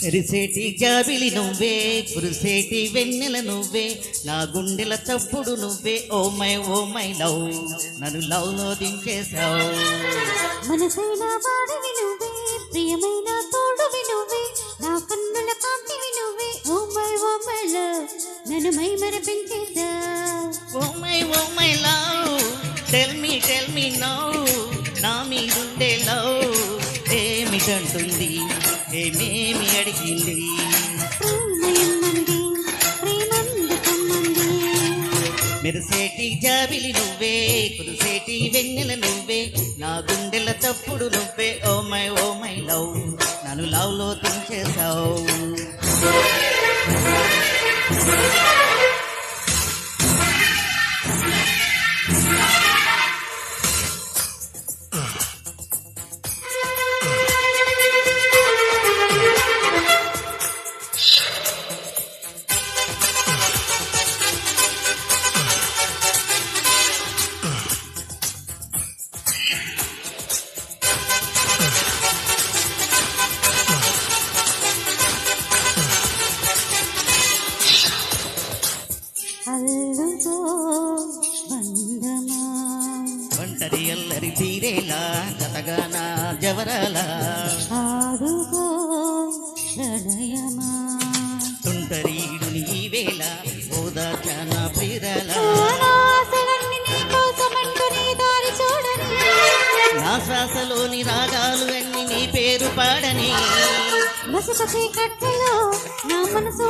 ఎరిసేటి జాబిలి నువ్వే, కురిసేటి వెన్నెల నువ్వే, నా గుండెల చప్పుడు నువ్వే. ఓ మై లవ్, నన్ను లవ్ లో దించేశావు. మనసైన వాడివి నువ్వే, ప్రియమైన తోడువి నువ్వే, నా కన్నుల కాంతివి నువ్వే. ఓ మై లవ్, నన్ను మై మరపించేశావు. Oh my love, tell me now, నా మీదుండే లవ్ ఏమిటంటుంది, ఏమేమి అడిగింది. మెరిసేటి జాబిలి నువ్వే, కురిసేటి వెన్నెల నువ్వే, నా గుండెల తప్పుడు నువ్వే. ఓ మై లవ్, నన్ను లవ్ లో దించేశావు. ఒంటరి అల్లరి తీరేలా జతగానా జవరాలా, తుంటరీడు నీ వేళ ఓదాచానా ప్రియురాలా. నా శ్వాసలోని రాగాలు అన్ని నీ పేరు పాడని, నా మనసు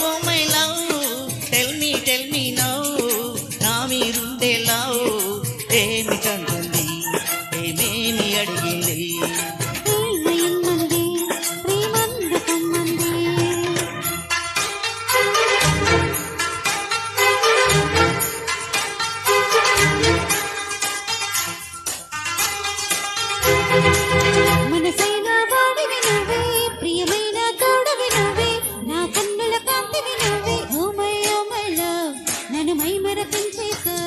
oh my love, tell me now, నా మీరుండే లవ్ ఏమిటంటుంది, ఏమేమి అడిగింది. మనసైన వాడివి నువ్వే, ప్రియమైన తోడువి నువ్వే, నా కన్నుల కాంతివి నువ్వే. ఓ మై లవ్, నన్ను మై మరపించేశావు.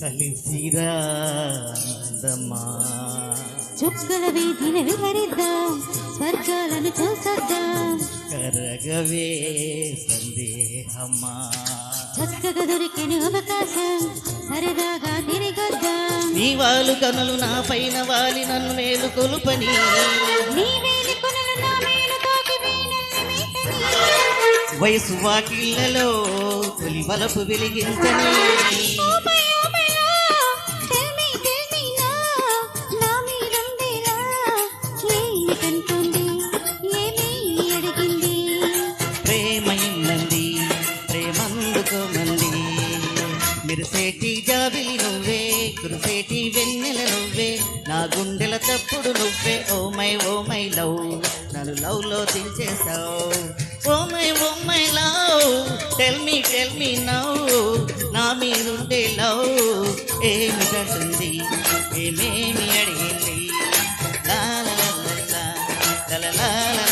కలిసిరా అందమా, చుక్కల వీధిన విహరిద్దాం, స్వర్గాలను చూసొద్దాం. కరగవే సందేహమా, చక్కగా దొరికిన అవకాశం, సరదాగా తిరిగొద్దాం. నీ వాళ్ళు కనులు నా పైన వాలి నన్ను మేలు కొలుపని, నీ వేలి కొనలు నా మేలు తాకి వీణల్ని మీటని. వయసు వాకిళ్లలో తొలి వలపు వెలిగించని, ప్రేమైందండి ప్రేమందుకోమంది. మెరిసేటి జాబిలి నువ్వే, కురిసేటి వెన్నెల నువ్వే, నా గుండెల తప్పుడు నువ్వే. ఓ మై లవ్, నన్ను లవ్ లో దించేశావు. Oh my love, tell me now, నా మీరుండే లవ్ ఏమిటంటుంది, ఏమేమి అడిగింది. లా లా లా లా లా లా లా.